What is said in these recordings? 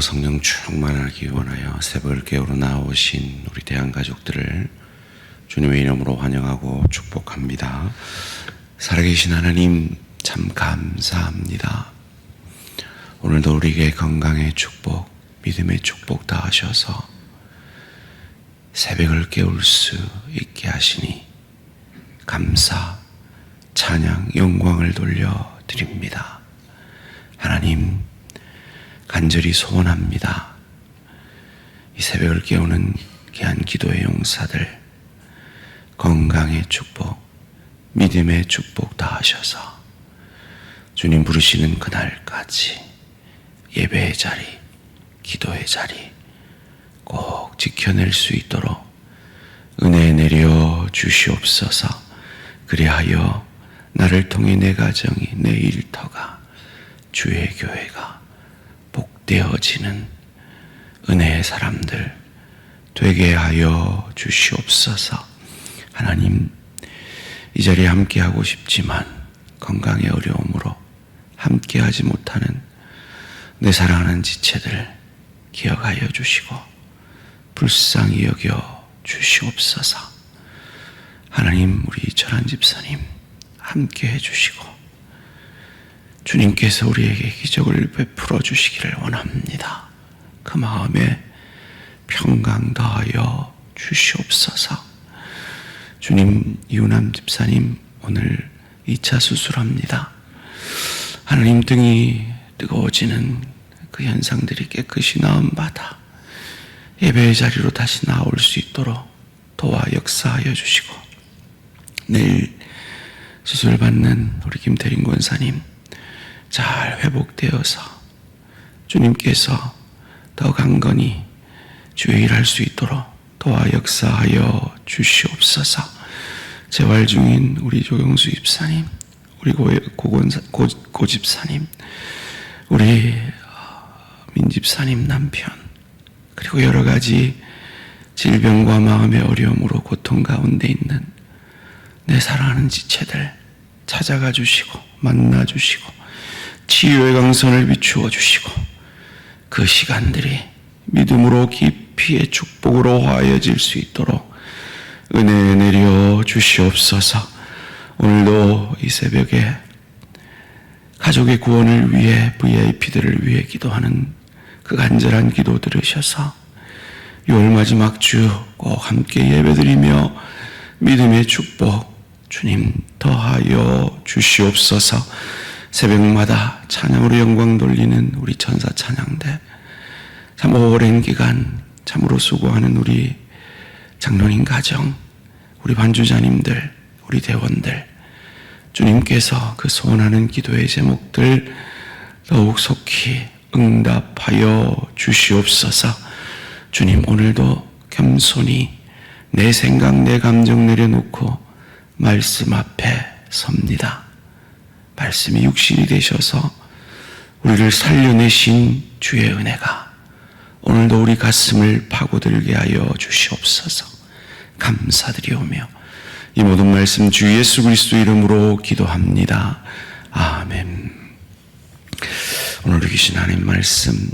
성령 충만하기 원하여 새벽을 깨우러 나오신 우리 대한가족들을 주님의 이름으로 환영하고 축복합니다. 살아계신 하나님 참 감사합니다. 오늘도 우리에게 건강의 축복, 믿음의 축복 다 하셔서 새벽을 깨울 수 있게 하시니 감사, 찬양, 영광을 돌려드립니다. 하나님 간절히 소원합니다. 이 새벽을 깨우는 귀한 기도의 용사들 건강의 축복, 믿음의 축복 다 하셔서 주님 부르시는 그날까지 예배의 자리, 기도의 자리 꼭 지켜낼 수 있도록 은혜 내려 주시옵소서. 그리하여 나를 통해 내 가정이, 내 일터가, 주의 교회가 복되어지는 은혜의 사람들 되게 하여 주시옵소서. 하나님, 이 자리에 함께하고 싶지만 건강의 어려움으로 함께하지 못하는 내 사랑하는 지체들 기억하여 주시고 불쌍히 여겨 주시옵소서. 하나님, 우리 철한 집사님 함께해 주시고 주님께서 우리에게 기적을 베풀어 주시기를 원합니다. 그 마음에 평강 더하여 주시옵소서. 주님, 이우남 집사님 오늘 2차 수술합니다. 하나님, 등이 뜨거워지는 그 현상들이 깨끗이 나음받아 예배의 자리로 다시 나올 수 있도록 도와 역사하여 주시고, 내일 수술받는 우리 김태린 권사님 잘 회복되어서 주님께서 더 강건히 주의 일할 수 있도록 도와 역사하여 주시옵소서. 재활 중인 우리 조경수 집사님, 우리 고 집사님, 우리 민 집사님 남편, 그리고 여러 가지 질병과 마음의 어려움으로 고통 가운데 있는 내 사랑하는 지체들 찾아가 주시고 만나 주시고 치유의 강선을 비추어 주시고 그 시간들이 믿음으로 깊이의 축복으로 화해질 수 있도록 은혜 내려 주시옵소서. 오늘도 이 새벽에 가족의 구원을 위해 VIP들을 위해 기도하는 그 간절한 기도 들으셔서 6월 마지막 주 꼭 함께 예배드리며 믿음의 축복 주님 더하여 주시옵소서. 새벽마다 찬양으로 영광 돌리는 우리 천사 찬양대, 참 오랜 기간 참으로 수고하는 우리 장로님 가정, 우리 반주자님들, 우리 대원들, 주님께서 그 소원하는 기도의 제목들 더욱 속히 응답하여 주시옵소서. 주님, 오늘도 겸손히 내 생각, 내 감정 내려놓고 말씀 앞에 섭니다. 말씀이 육신이 되셔서 우리를 살려내신 주의 은혜가 오늘도 우리 가슴을 파고들게 하여 주시옵소서. 감사드리오며 이 모든 말씀 주 예수 그리스도 이름으로 기도합니다. 아멘. 오늘 주신 하나님 말씀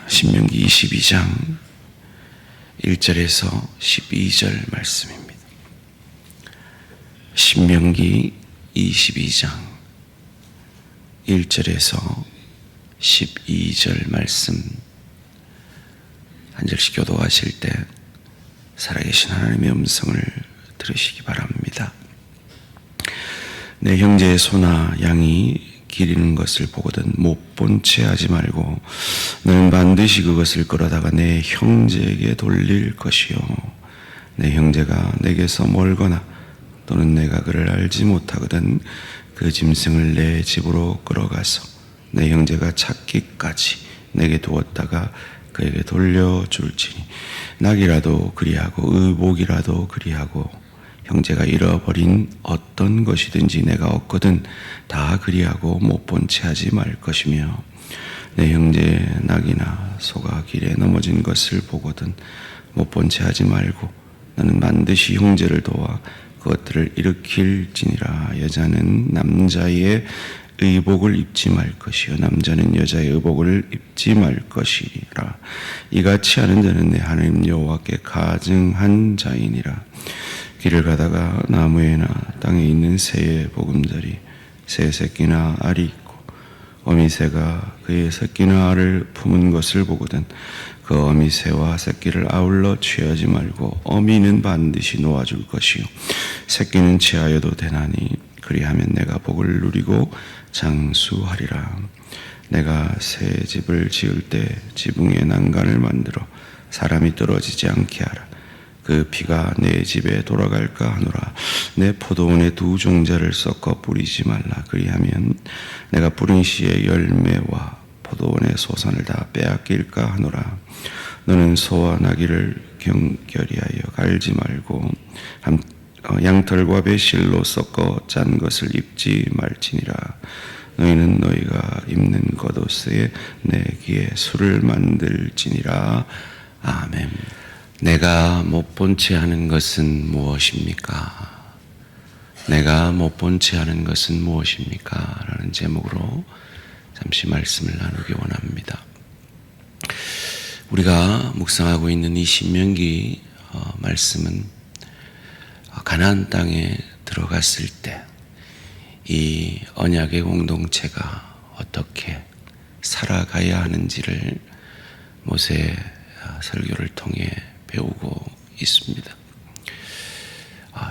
신명기 22장 1절에서 12절 말씀입니다. 신명기 22장 1절에서 12절 말씀 한 절씩 교도하실 때 살아계신 하나님의 음성을 들으시기 바랍니다. 내 형제의 소나 양이 기리는 것을 보거든 못 본 채 하지 말고 너는 반드시 그것을 끌어다가 내 형제에게 돌릴 것이요, 내 형제가 내게서 멀거나 또는 내가 그를 알지 못하거든 그 짐승을 내 집으로 끌어가서 내 형제가 찾기까지 내게 두었다가 그에게 돌려줄지니 낙이라도 그리하고 의복이라도 그리하고 형제가 잃어버린 어떤 것이든지 내가 얻거든 다 그리하고 못 본 채 하지 말 것이며, 내 형제 낙이나 소가 길에 넘어진 것을 보거든 못 본 채 하지 말고 너는 반드시 형제를 도와 그것들을 일으킬지니라. 여자는 남자의 의복을 입지 말 것이요 남자는 여자의 의복을 입지 말 것이라. 이같이 하는 자는 내 하나님 여호와께 가증한 자이니라. 길을 가다가 나무에나 땅에 있는 새의 보금자리 새 새끼나 알이 있고 어미새가 그의 새끼나 알을 품은 것을 보거든 그 어미새와 새끼를 아울러 취하지 말고 어미는 반드시 놓아줄 것이요 새끼는 취하여도 되나니 그리하면 내가 복을 누리고 장수하리라. 내가 새 집을 지을 때 지붕에 난간을 만들어 사람이 떨어지지 않게 하라. 그 피가 내 집에 돌아갈까 하노라. 내 포도원에 두 종자를 섞어 뿌리지 말라. 그리하면 내가 뿌린 씨의 열매와 포도원의 소산을 다 빼앗길까 하노라. 너는 소와 나귀를 경결히 하여 갈지 말고 양털과 배실로 섞어 짠 것을 입지 말지니라. 너희는 너희가 입는 겉옷에 내 귀에 술을 만들지니라. 아멘. 내가 못 본 채 하는 것은 무엇입니까? 내가 못 본 채 하는 것은 무엇입니까? 라는 제목으로 잠시 말씀을 나누기 원합니다. 우리가 묵상하고 있는 이 신명기 말씀은 가나안 땅에 들어갔을 때 이 언약의 공동체가 어떻게 살아가야 하는지를 모세 설교를 통해 배우고 있습니다.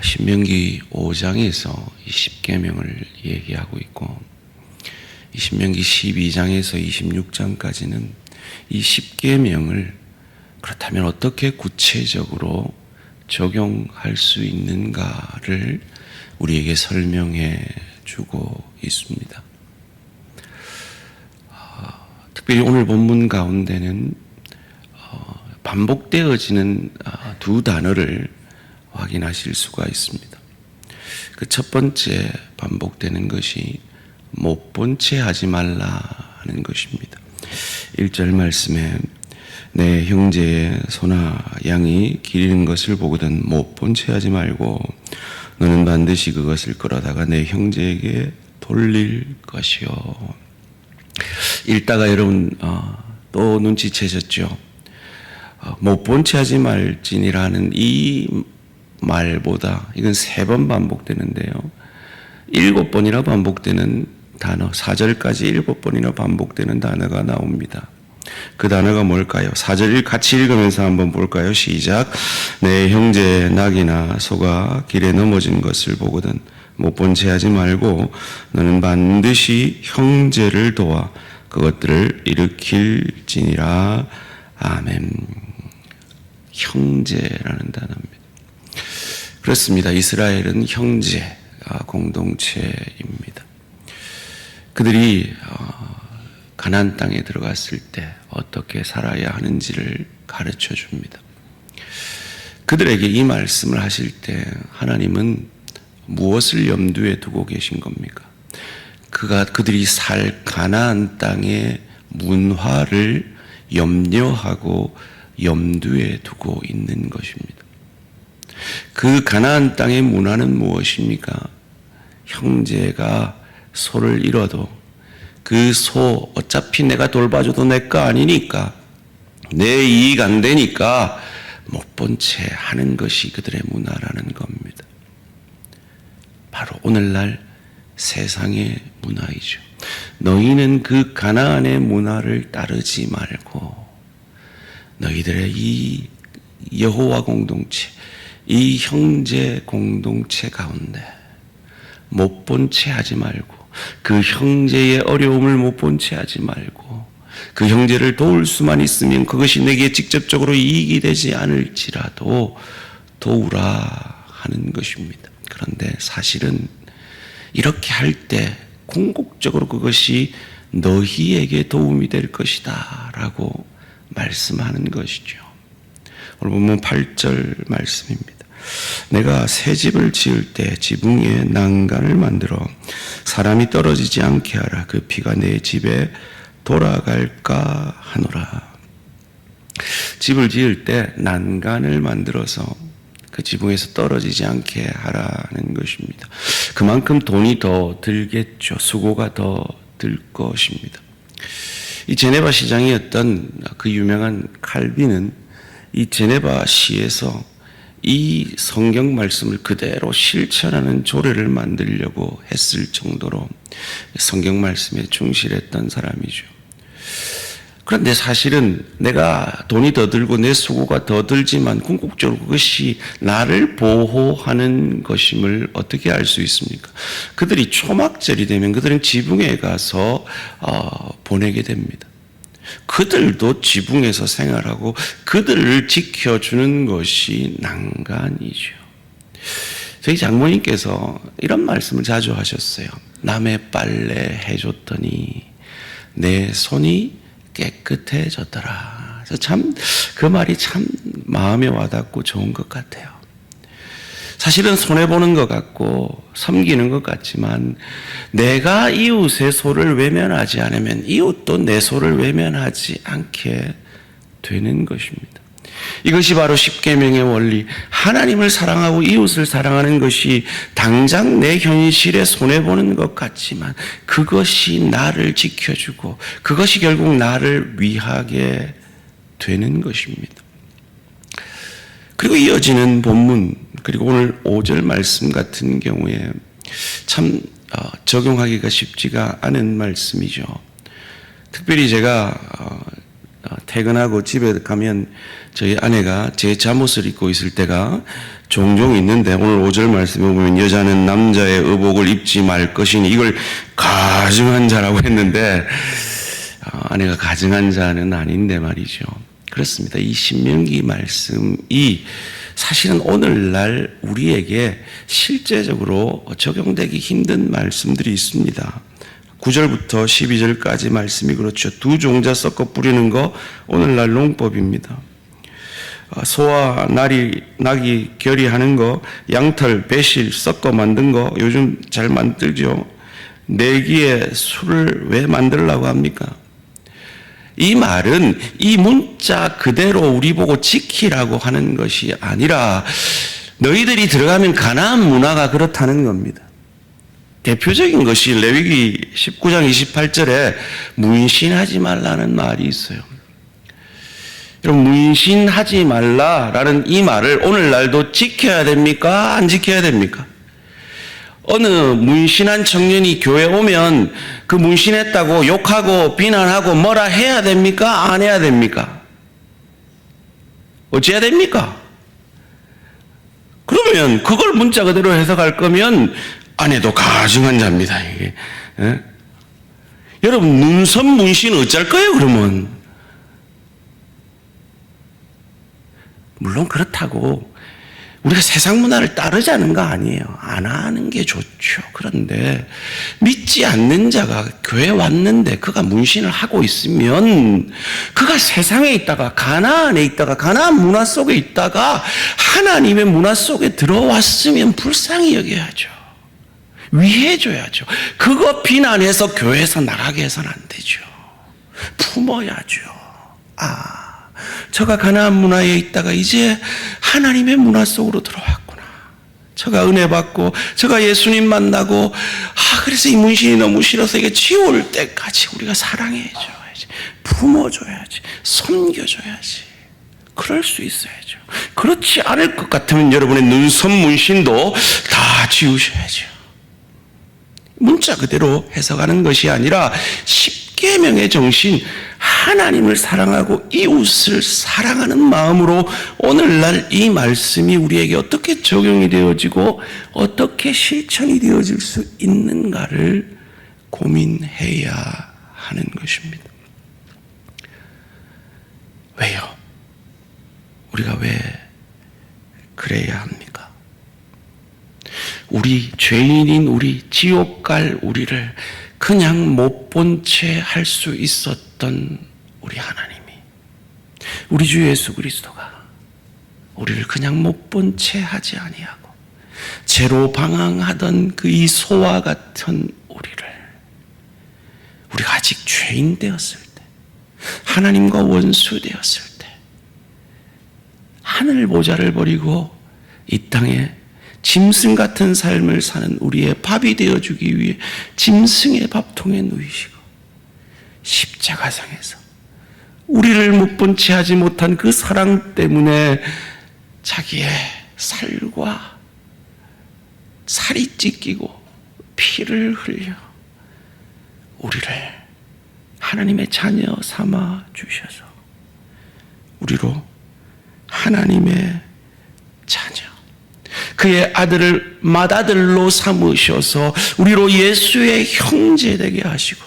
신명기 5장에서 이 10계명을 얘기하고 있고 이 신명기 12장에서 26장까지는 이 10계명을 그렇다면 어떻게 구체적으로 적용할 수 있는가를 우리에게 설명해 주고 있습니다. 특별히 오늘 본문 가운데는 반복되어지는 두 단어를 확인하실 수가 있습니다. 그 첫 번째 반복되는 것이 못 본 채 하지 말라 하는 것입니다. 1절 말씀에 내 형제의 소나 양이 기르는 것을 보거든 못 본 채 하지 말고 너는 반드시 그것을 끌어다가 내 형제에게 돌릴 것이요. 읽다가 여러분 또 눈치채셨죠? 못 본 채 하지 말지니라는 이 말보다 이건 3번 반복되는데요. 7번이나 반복되는 단어, 4절까지 7번이나 반복되는 단어가 나옵니다. 그 단어가 뭘까요? 4절 같이 읽으면서 한번 볼까요? 시작. 내 형제 낙이나 소가 길에 넘어진 것을 보거든 못 본 채 하지 말고 너는 반드시 형제를 도와 그것들을 일으킬지니라. 아멘. 형제라는 단어입니다. 그렇습니다. 이스라엘은 형제 공동체입니다. 그들이 가나안 땅에 들어갔을 때 어떻게 살아야 하는지를 가르쳐 줍니다. 그들에게 이 말씀을 하실 때 하나님은 무엇을 염두에 두고 계신 겁니까? 그들이 살 가나안 땅의 문화를 염려하고 염두에 두고 있는 것입니다. 그 가나안 땅의 문화는 무엇입니까? 형제가 소를 잃어도 그 소 어차피 내가 돌봐줘도 내 거 아니니까 내 이익 안 되니까 못 본 채 하는 것이 그들의 문화라는 겁니다. 바로 오늘날 세상의 문화이죠. 너희는 그 가나안의 문화를 따르지 말고 너희들의 이 여호와 공동체, 이 형제 공동체 가운데 못 본 채 하지 말고 그 형제의 어려움을 못 본 채 하지 말고 그 형제를 도울 수만 있으면 그것이 내게 직접적으로 이익이 되지 않을지라도 도우라 하는 것입니다. 그런데 사실은 이렇게 할 때 궁극적으로 그것이 너희에게 도움이 될 것이다 라고 말씀하는 것이죠. 오늘 보면 8절 말씀입니다. 내가 새 집을 지을 때 지붕에 난간을 만들어 사람이 떨어지지 않게 하라. 그 피가 내 집에 돌아갈까 하노라. 집을 지을 때 난간을 만들어서 그 지붕에서 떨어지지 않게 하라는 것입니다. 그만큼 돈이 더 들겠죠. 수고가 더 들 것입니다. 이 제네바 시장이었던 그 유명한 칼빈은 이 제네바 시에서 이 성경 말씀을 그대로 실천하는 조례를 만들려고 했을 정도로 성경 말씀에 충실했던 사람이죠. 그런데 사실은 내가 돈이 더 들고 내 수고가 더 들지만 궁극적으로 그것이 나를 보호하는 것임을 어떻게 알 수 있습니까? 그들이 초막절이 되면 그들은 지붕에 가서 보내게 됩니다. 그들도 지붕에서 생활하고 그들을 지켜주는 것이 난간이죠. 저희 장모님께서 이런 말씀을 자주 하셨어요. 남의 빨래 해줬더니 내 손이 깨끗해졌더라. 참 그 말이 참 마음에 와닿고 좋은 것 같아요. 사실은 손해보는 것 같고 섬기는 것 같지만 내가 이웃의 소를 외면하지 않으면 이웃도 내 소를 외면하지 않게 되는 것입니다. 이것이 바로 십계명의 원리, 하나님을 사랑하고 이웃을 사랑하는 것이 당장 내 현실에 손해보는 것 같지만 그것이 나를 지켜주고 그것이 결국 나를 위하게 되는 것입니다. 그리고 이어지는 본문, 그리고 오늘 5절 말씀 같은 경우에 참 적용하기가 쉽지가 않은 말씀이죠. 특별히 제가 퇴근하고 집에 가면 저희 아내가 제 잠옷을 입고 있을 때가 종종 있는데 오늘 5절 말씀에 보면 여자는 남자의 의복을 입지 말 것이니 이걸 가증한 자라고 했는데 아내가 가증한 자는 아닌데 말이죠. 그렇습니다. 이 신명기 말씀이 사실은 오늘날 우리에게 실제적으로 적용되기 힘든 말씀들이 있습니다. 9절부터 12절까지 말씀이 그렇죠. 두 종자 섞어 뿌리는 거 오늘날 농법입니다. 소와 낙이 결의하는 거, 양털, 배실 섞어 만든 거 요즘 잘 만들죠. 내기에 술을 왜 만들려고 합니까? 이 말은 이 문자 그대로 우리 보고 지키라고 하는 것이 아니라 너희들이 들어가면 가나안 문화가 그렇다는 겁니다. 대표적인 것이 레위기 19장 28절에 문신하지 말라는 말이 있어요. 여러분, 문신하지 말라라는 이 말을 오늘날도 지켜야 됩니까? 안 지켜야 됩니까? 어느 문신한 청년이 교회 오면 그 문신했다고 욕하고 비난하고 뭐라 해야 됩니까? 안 해야 됩니까? 어찌해야 됩니까? 그러면 그걸 문자 그대로 해석할 거면 아내도 가증한 자입니다. 이게. 예? 여러분, 눈썹 문신 어쩔 거예요, 그러면? 물론 그렇다고 우리가 세상 문화를 따르자는 거 아니에요. 안 하는 게 좋죠. 그런데 믿지 않는 자가 교회 왔는데 그가 문신을 하고 있으면 그가 세상에 있다가 가나안에 있다가 가나안 문화 속에 있다가 하나님의 문화 속에 들어왔으면 불쌍히 여겨야죠. 위해줘야죠. 그거 비난해서 교회에서 나가게 해서는 안 되죠. 품어야죠. 저가 가나안 문화에 있다가 이제 하나님의 문화 속으로 들어왔구나. 저가 은혜 받고 저가 예수님 만나고 그래서 이 문신이 너무 싫어서 이게 지울 때까지 우리가 사랑해줘야지, 품어줘야지, 섬겨줘야지. 그럴 수 있어야죠. 그렇지 않을 것 같으면 여러분의 눈썹 문신도 다 지우셔야죠. 문자 그대로 해석하는 것이 아니라 십계명의 정신, 하나님을 사랑하고 이웃을 사랑하는 마음으로 오늘날 이 말씀이 우리에게 어떻게 적용이 되어지고 어떻게 실천이 되어질 수 있는가를 고민해야 하는 것입니다. 왜요? 우리가 왜 그래야 합니까? 우리 죄인인 우리, 지옥 갈 우리를 그냥 못 본 채 할 수 있었던 우리 하나님이, 우리 주 예수 그리스도가 우리를 그냥 못 본 채 하지 아니하고 죄로 방황하던 그 이 소와 같은 우리가 아직 죄인 되었을 때, 하나님과 원수 되었을 때 하늘 보좌를 버리고 이 땅에 짐승 같은 삶을 사는 우리의 밥이 되어주기 위해 짐승의 밥통에 누이시고 십자가상에서 우리를 못 본 채 하지 못한 그 사랑 때문에 자기의 살과 살이 찢기고 피를 흘려 우리를 하나님의 자녀 삼아 주셔서 우리로 하나님의 자녀, 그의 아들을 맏아들로 삼으셔서 우리로 예수의 형제 되게 하시고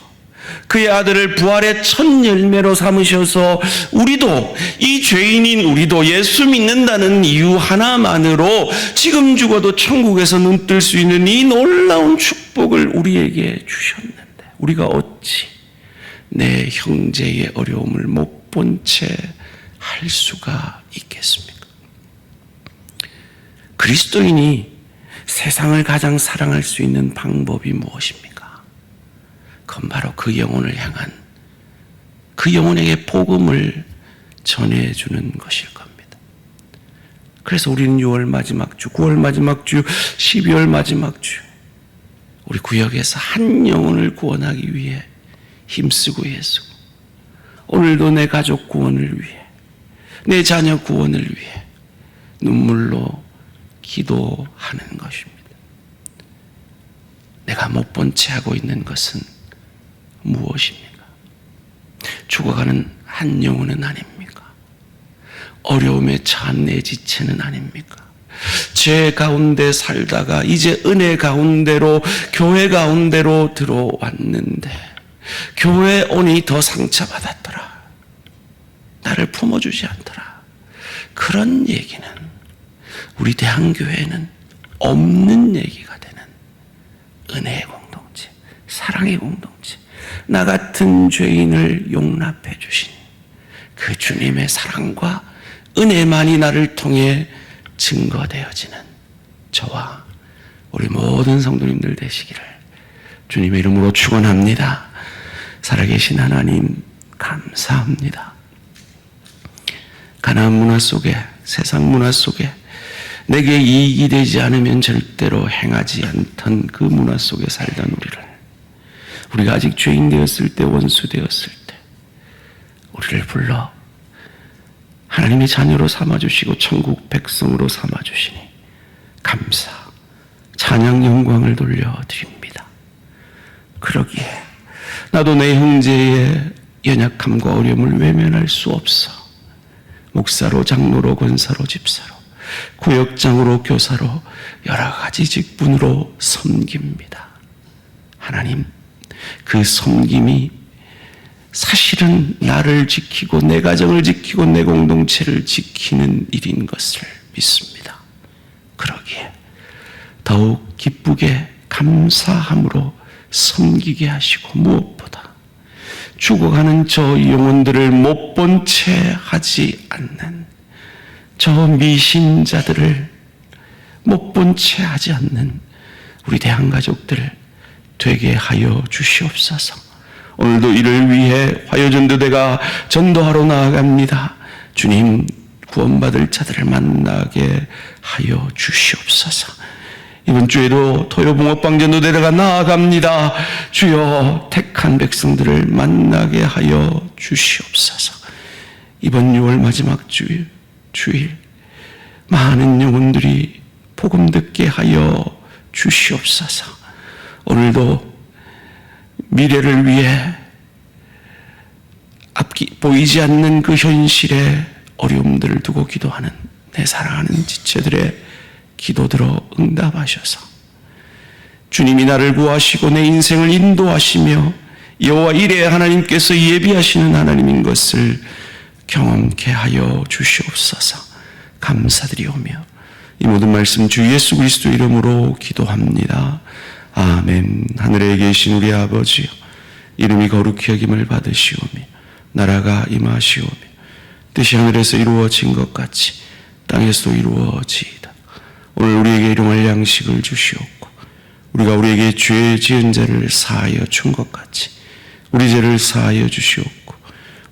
그의 아들을 부활의 첫 열매로 삼으셔서 우리도, 이 죄인인 우리도 예수 믿는다는 이유 하나만으로 지금 죽어도 천국에서 눈뜰 수 있는 이 놀라운 축복을 우리에게 주셨는데 우리가 어찌 내 형제의 어려움을 못 본 채 할 수가 있겠습니까? 그리스도인이 세상을 가장 사랑할 수 있는 방법이 무엇입니까? 그건 바로 그 영혼을 향한, 그 영혼에게 복음을 전해주는 것일 겁니다. 그래서 우리는 6월 마지막 주, 9월 마지막 주, 12월 마지막 주 우리 구역에서 한 영혼을 구원하기 위해 힘쓰고 애쓰고, 오늘도 내 가족 구원을 위해, 내 자녀 구원을 위해 눈물로 기도하는 것입니다. 내가 못 본 채 하고 있는 것은 무엇입니까? 죽어가는 한 영혼은 아닙니까? 어려움에 처한 내 지체는 아닙니까? 죄 가운데 살다가 이제 은혜 가운데로, 교회 가운데로 들어왔는데 교회 오니 더 상처받았더라, 나를 품어주지 않더라, 그런 얘기는 우리 대한교회에는 없는 얘기가 되는 은혜의 공동체, 사랑의 공동체, 나 같은 죄인을 용납해 주신 그 주님의 사랑과 은혜만이 나를 통해 증거되어지는 저와 우리 모든 성도님들 되시기를 주님의 이름으로 축원합니다. 살아계신 하나님 감사합니다. 가나안 문화 속에, 세상 문화 속에 내게 이익이 되지 않으면 절대로 행하지 않던 그 문화 속에 살던 우리가 아직 죄인 되었을 때, 원수 되었을 때 우리를 불러 하나님의 자녀로 삼아주시고 천국 백성으로 삼아주시니 감사, 찬양, 영광을 돌려드립니다. 그러기에 나도 내 형제의 연약함과 어려움을 외면할 수 없어 목사로, 장로로, 권사로, 집사로, 구역장으로, 교사로 여러 가지 직분으로 섬깁니다. 하나님, 그 섬김이 사실은 나를 지키고 내 가정을 지키고 내 공동체를 지키는 일인 것을 믿습니다. 그러기에 더욱 기쁘게 감사함으로 섬기게 하시고, 무엇보다 죽어가는 저 영혼들을 못 본 채 하지 않는 저 미신자들을 못 본 채 하지 않는 우리 대한가족들 되게 하여 주시옵소서. 오늘도 이를 위해 화요전도대가 전도하러 나아갑니다. 주님, 구원받을 자들을 만나게 하여 주시옵소서. 이번 주에도 토요붕어빵전도대가 나아갑니다. 주여, 택한 백성들을 만나게 하여 주시옵소서. 이번 6월 마지막 주일 많은 영혼들이 복음 듣게 하여 주시옵소서. 오늘도 미래를 위해 앞이 보이지 않는 그 현실의 어려움들을 두고 기도하는 내 사랑하는 지체들의 기도들어 응답하셔서 주님이 나를 구하시고 내 인생을 인도하시며 여호와 이레 하나님께서 예비하시는 하나님인 것을 경험케 하여 주시옵소서. 감사드리오며 이 모든 말씀 주 예수 그리스도 이름으로 기도합니다. 아멘. 하늘에 계신 우리 아버지여, 이름이 거룩히 여김을 받으시오며 나라가 임하시오며 뜻이 하늘에서 이루어진 것 같이 땅에서도 이루어지이다. 오늘 우리에게 일용할 양식을 주시옵고 우리가 우리에게 죄 지은 자를 사하여 준 것 같이 우리 죄를 사하여 주시옵고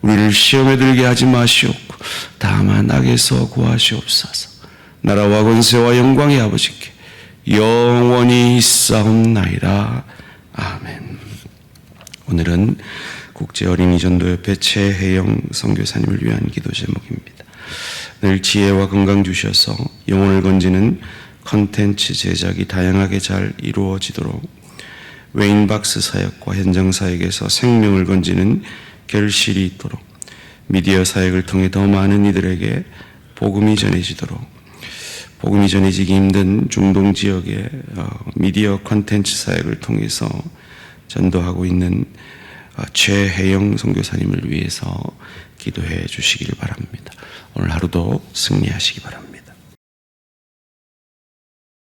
우리를 시험에 들게 하지 마시옵고 다만 악에서 구하시옵소서. 나라와 권세와 영광의 아버지께 영원히 있사옵나이다. 아멘. 오늘은 국제어린이전도협회 최혜영 선교사님을 위한 기도 제목입니다. 늘 지혜와 건강 주셔서 영혼을 건지는 컨텐츠 제작이 다양하게 잘 이루어지도록 웨인박스 사역과 현장 사역에서 생명을 건지는 결실이 있도록 미디어 사역을 통해 더 많은 이들에게 복음이 전해지도록 복음이 전해지기 힘든 중동 지역의 미디어 컨텐츠 사역을 통해서 전도하고 있는 최혜영 선교사님을 위해서 기도해 주시기를 바랍니다. 오늘 하루도 승리하시기 바랍니다.